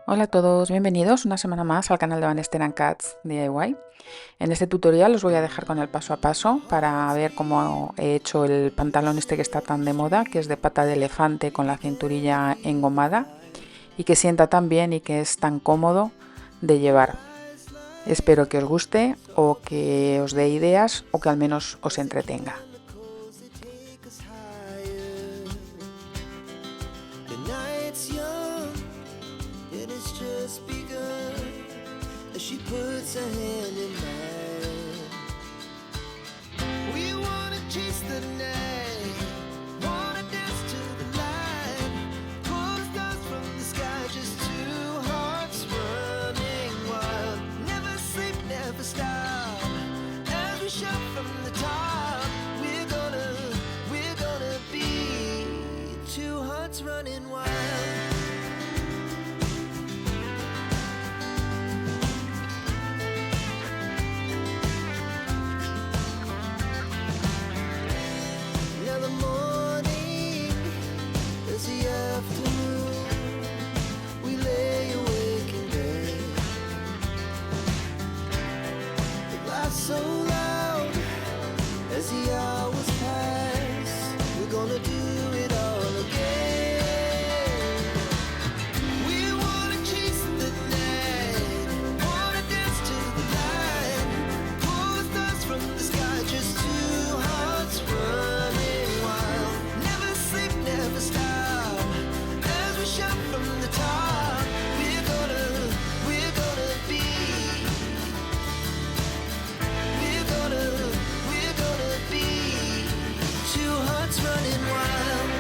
Hola a todos, bienvenidos una semana más al canal de Este Cats DIY. En este tutorial os voy a dejar con el paso a paso para ver cómo he hecho el pantalón este que está tan de moda, que es de pata de elefante con la cinturilla engomada y que sienta tan bien y que es tan cómodo de llevar. Espero que os guste o que os dé ideas o que al menos os entretenga. She puts her hand in mine. We wanna chase the night, wanna dance to the light, pull the stars from the sky, just two hearts running wild. Never sleep, never stop, as we shout from the top. We're gonna be two hearts running wild. So loud as the hours pass, we're gonna do it all again. We wanna chase the night, wanna dance to the light, pull the stars from the sky, just two hearts running wild. Never sleep, never stop, as we shout from the top. We're gonna be. We're gonna be two hearts running wild.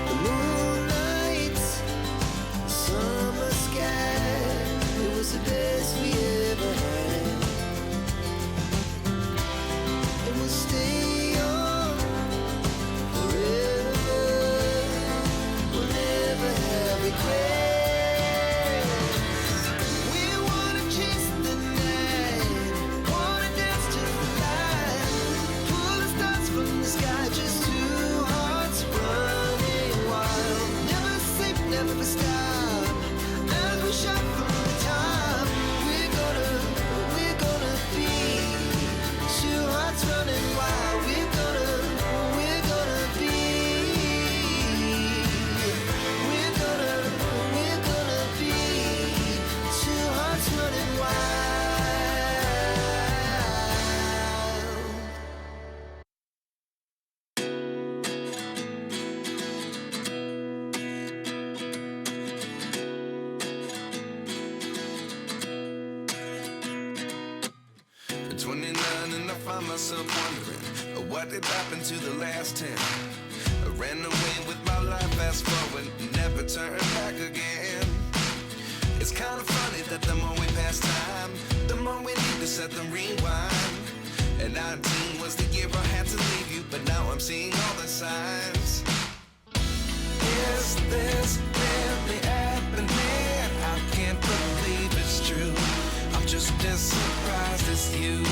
The moonlight, summer sky, it was the best we ever had. And we'll stay young forever, we'll never have regrets. We wanna chase the night, wanna dance to the light, pull the stars from the sky, just two hearts running wild. Never sleep, never stop, as we shout from the top. We're gonna be two hearts running wild. We're gonna be. We're gonna be two hearts running wild. At 29 and I find myself wondering what did happen to the last 10. I ran away with my life, fast forward, never turn back again. It's kind of funny that the more we pass time, the more we need to set the rewind. And 19 was the year I had to leave you, but now I'm seeing all the signs. Is this really happening? I can't believe it's true. I'm just as surprised as you.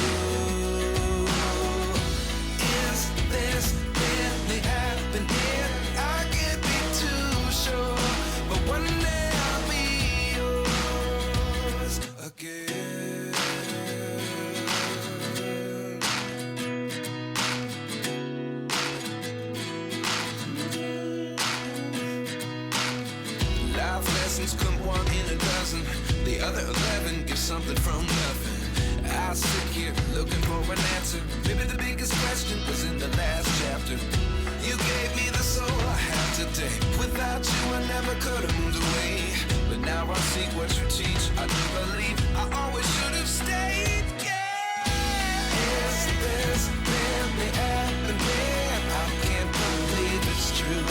Is this really happening? I can't be too sure, but one day I'll be yours again. Life lessons come one in a dozen. The other 11 give something from nothing. I sit here looking for an answer. Maybe the biggest question was in the last chapter. You gave me the soul I have today. Without you I never could have moved away. But now I seek what you teach. I do believe I always should have stayed. Yeah. Is this really happening? I can't believe it's true.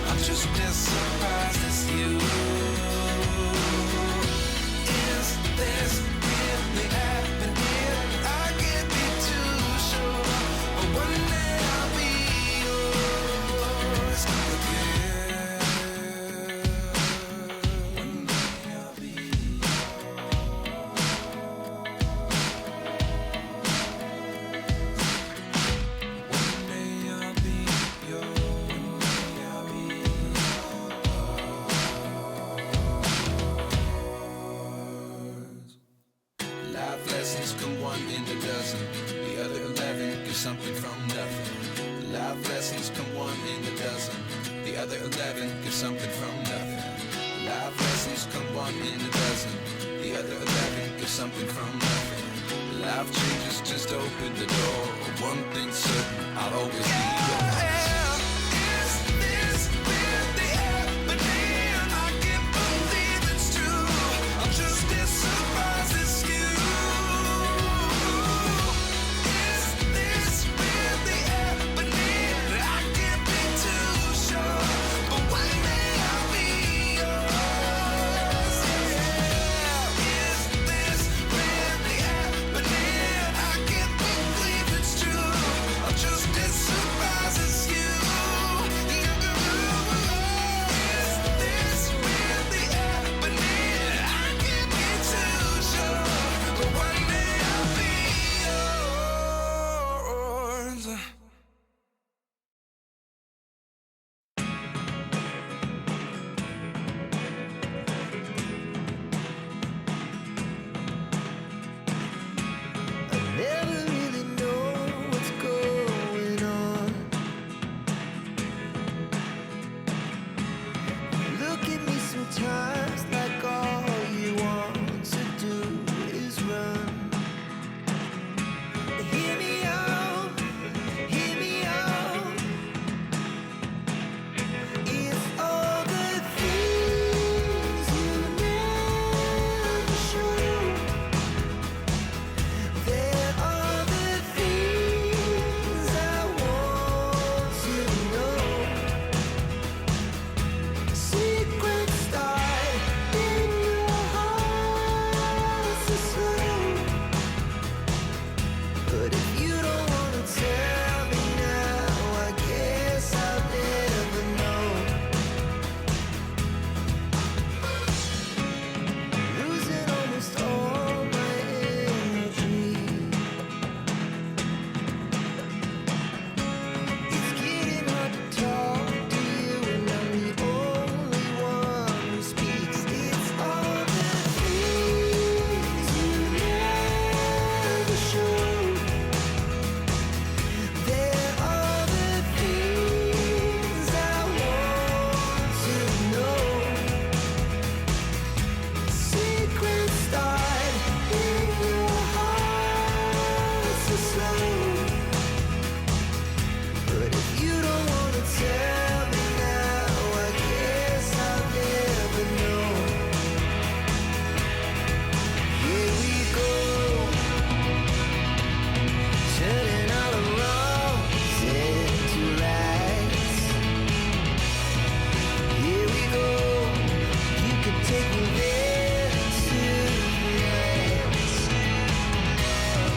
I'm just as surprised as you. Is this really happening? I can't be too sure, but one day I'll be yours. lessons come one in a dozen. The other 11 give something from nothing. Life lessons come one in a dozen. The other 11 give something from nothing. Life changes, just open the door. One thing's certain, I'll always be yours. Is this really happening? I can't believe it's true. I'm just as surprised as you. Is this really happening? I can't be too sure, but one day I'll be yours. Is this really happening? I can't believe it's true. I'm just as surprised as you. Is this really happening? I can't be too sure, but one day I'll be yours. I never really know what's going on. Look at me sometimes like all you want to do is run. Hear me out, hear me out. It's all the things you never show. There are the things I want to know. Secrets start in your heart so slow. But if you don't wanna tell me now, I guess I'll never know. Losing almost all my energy. It's getting hard to talk to you, and I'm the only one who speaks. It's all the things you never show. There are the things I want to know. Secrets start in your heart so slow. But if you don't wanna tell me now, I guess I'll never know. Here we go, turning all the wrongs into rights. Here we go, you can take me there tonight.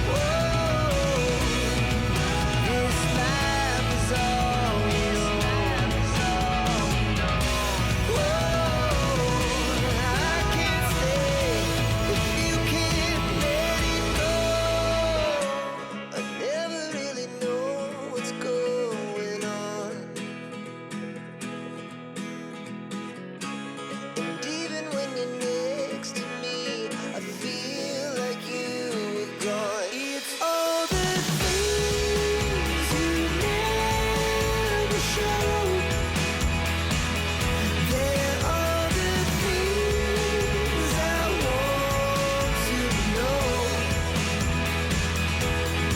Whoa, this life is all we know. Whoa, I can't stay if you can't let it go. I never really know what's going on. And even when you're next to me, I feel like you were gone. It's all the things you never show. There are the things I want to know.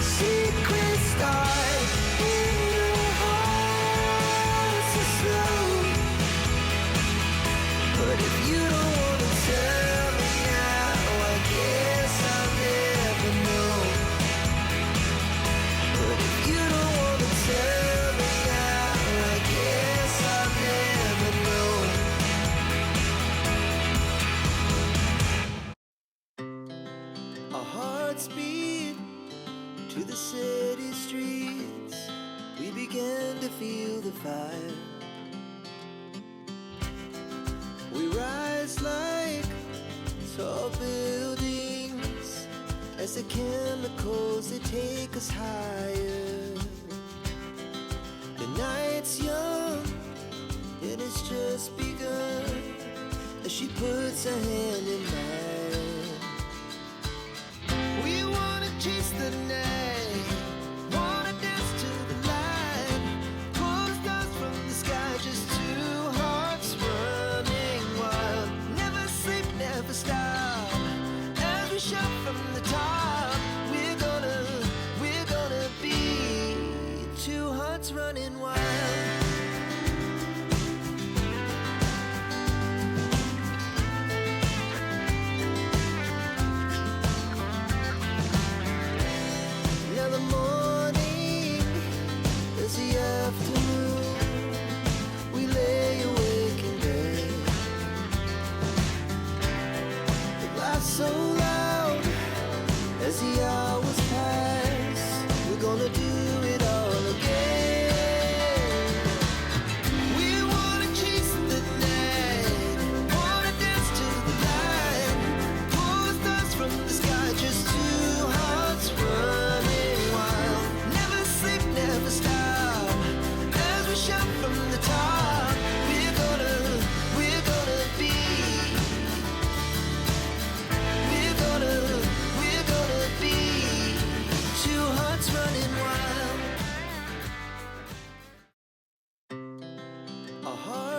Secrets start in your heart so slow. But if you don't wanna tell me now, I guess I'll never know. But if you don't wanna tell me now, I guess I'll never know. Our hearts beat to the city streets. We began to feel the fire. We rise like tall buildings as the chemicals they take us higher. The night's young and it's just begun as she puts her hand in mine. We wanna chase the night, wanna dance to the light, pull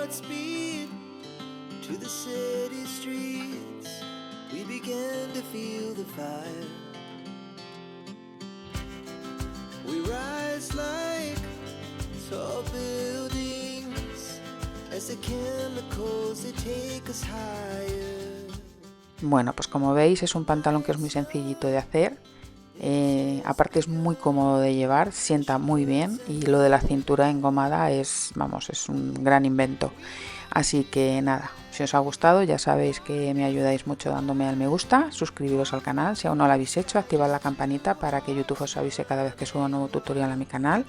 Godspeed to the city streets. We began to feel the fire. We rise like tall buildings as the chemicals they take us higher. Bueno, pues como veis es un pantalón que es muy sencillito de hacer. Aparte es muy cómodo de llevar, sienta muy bien y lo de la cintura engomada es, vamos, es un gran invento. Así que nada, si os ha gustado ya sabéis que me ayudáis mucho dándome al me gusta, suscribiros al canal si aún no lo habéis hecho, activad la campanita para que YouTube os avise cada vez que suba un nuevo tutorial a mi canal,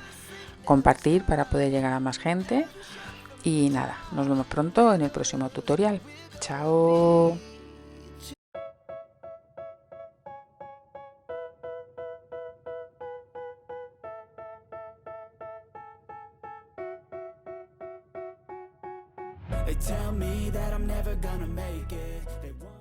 compartir para poder llegar a más gente y nada, nos vemos pronto en el próximo tutorial. Chao. They tell me that I'm never gonna make it. They want